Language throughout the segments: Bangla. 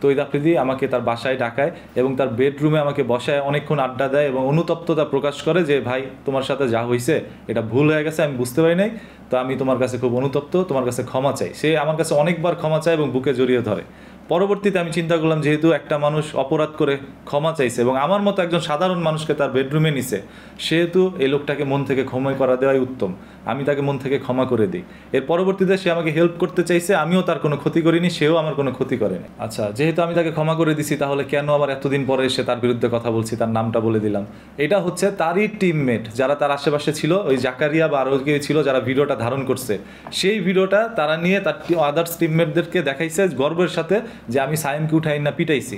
তহিদ আফ্রিদি আমাকে তার বাসায় ডাকায় এবং তার বেডরুমে আমাকে বসায় অনেকক্ষণ আড্ডা দেয় এবং অনুতপ্ততা প্রকাশ করে যে ভাই তোমার সাথে যা হয়েছে এটা ভুল হয়ে গেছে, আমি বুঝতে পারি নাই, তো আমি তোমার কাছে খুব অনুতপ্ত, তোমার কাছে ক্ষমা চাই। সে আমার কাছে অনেকবার ক্ষমা চায় এবং বুকে জড়িয়ে ধরে। পরবর্তীতে আমি চিন্তা করলাম যেহেতু একটা মানুষ অপরাধ করে ক্ষমা চাইছে এবং আমার মতো একজন সাধারণ মানুষকে তার বেডরুমে নিছে, সেহেতু এই লোকটাকে মন থেকে ক্ষমা করা দেওয়াই উত্তম। আমি তাকে মন থেকে ক্ষমা করে দিই। এর পরবর্তীতে সে আমাকে হেল্প করতে চাইছে, আমিও তার কোনো ক্ষতি করিনি, সেও আমার কোনো ক্ষতি করেনি। আচ্ছা, যেহেতু আমি তাকে ক্ষমা করে দিছি, তাহলে কেন আবার এতদিন পরে এসে তার বিরুদ্ধে কথা বলছি, তার নামটা বলে দিলাম? এটা হচ্ছে তারই টিমমেট যারা তার আশেপাশে ছিল, ওই জাকারিয়া বা আরও কেউ ছিল যারা ভিডিওটা ধারণ করছে। সেই ভিডিওটা তারা নিয়ে তার আদার্স টিমমেটদেরকে দেখাইছে গর্বের সাথে যে আমি সায়েমকে উঠাই না পিটাইছি।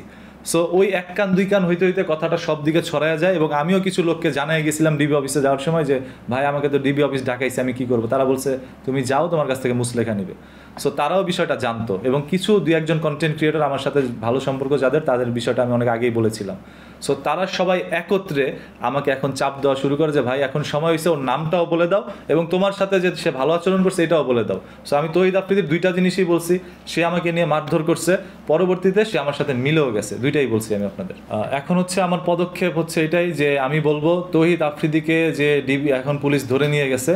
সো ওই এক কান দুই কান হইতে হইতে কথাটা সব দিকে ছড়ায় যায় এবং আমিও কিছু লোককে জানাই গেছিলাম ডিবি অফিসে যাওয়ার সময় যে ভাই আমাকে তো ডিবি অফিস ডাকাইছে, আমি কী করবো? তারা বলছে তুমি যাও, তোমার কাছ থেকে মুসলেখা নিবে। সো তারাও বিষয়টা জানতো এবং কিছু দুই একজন কন্টেন্ট ক্রিয়েটর আমার সাথে ভালো সম্পর্ক যাদের, তাদের বিষয়টা আমি অনেক আগেই বলেছিলাম। সো তারা সবাই একত্রে আমাকে এখন চাপ দেওয়া শুরু করে যে ভাই এখন সময় হয়েছে, ওর নামটাও বলে দাও এবং তোমার সাথে যে সে ভালো আচরণ করছে এটাও বলে দাও। সো আমি তহিদ আফ্রিদির দুইটা জিনিসই বলছি। সে আমাকে নিয়ে মারধর করছে, পরবর্তীতে সে আমার সাথে মিলেও গেছে, দুইটাই বলছি আমি আপনাদের। এখন হচ্ছে আমার পদক্ষেপ হচ্ছে এটাই যে আমি বলবো তহিদ আফ্রিদিকে যে ডিবি এখন পুলিশ ধরে নিয়ে গেছে,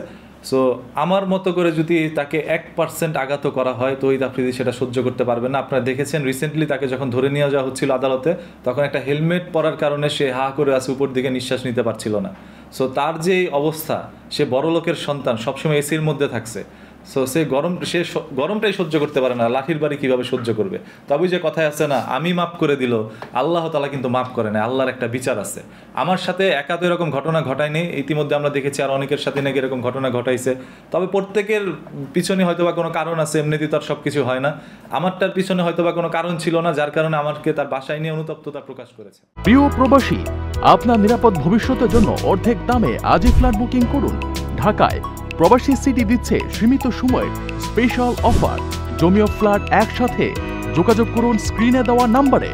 সো আমার মতো করে যদি তাকে 1% আঘাত করা হয়, তহিদ আফ্রিদি সেটা সহ্য করতে পারবে না। আপনারা দেখেছেন রিসেন্টলি তাকে যখন ধরে নিয়ে যাওয়া হচ্ছিল আদালতে, তখন একটা হেলমেট পরার কারণে সে হা করে আছে, উপর দিকে নিঃশ্বাস নিতে পারছিল না। সো তার যে অবস্থা, সে বড় লোকের সন্তান, সবসময় এসির মধ্যে থাকছে, সো সে গরমটাই সহ্য করতে পারে না, লাঠির বাড়ি কীভাবে সহ্য করবে? তবে যে কথায় আছে না, আমি মাফ করে দিল, আল্লাহ তাআলা কিন্তু মাফ করে না, আল্লাহর একটা বিচার আছে। আমার সাথে একা তো এরকম ঘটনা ঘটায়নি, ইতিমধ্যে আমরা দেখেছি আর অনেকের সাথে নাকি এরকম ঘটনা ঘটাইছে। তবে প্রত্যেকের পিছনে হয়তো বা কোনো কারণ আছে, এমনিতেই তো আর সব কিছু হয় না। আমারটার পিছনে হয়তো বা কোনো কারণ ছিল না, যার কারণে আমাকে তার বাসায় নিয়ে অনুতপ্ততা প্রকাশ করেছে। প্রিয় প্রবাসী, আপনার নিরাপদ ভবিষ্যতের জন্য অর্ধেক দামে আজই ফ্ল্যাট বুকিং করুন। ঢাকায় প্রবাসী সিটি দিচ্ছে সীমিত সময়ের স্পেশাল অফার। জমি ও ফ্ল্যাট একসাথে, যোগাযোগ করুন স্ক্রিনে দেওয়া নাম্বারে।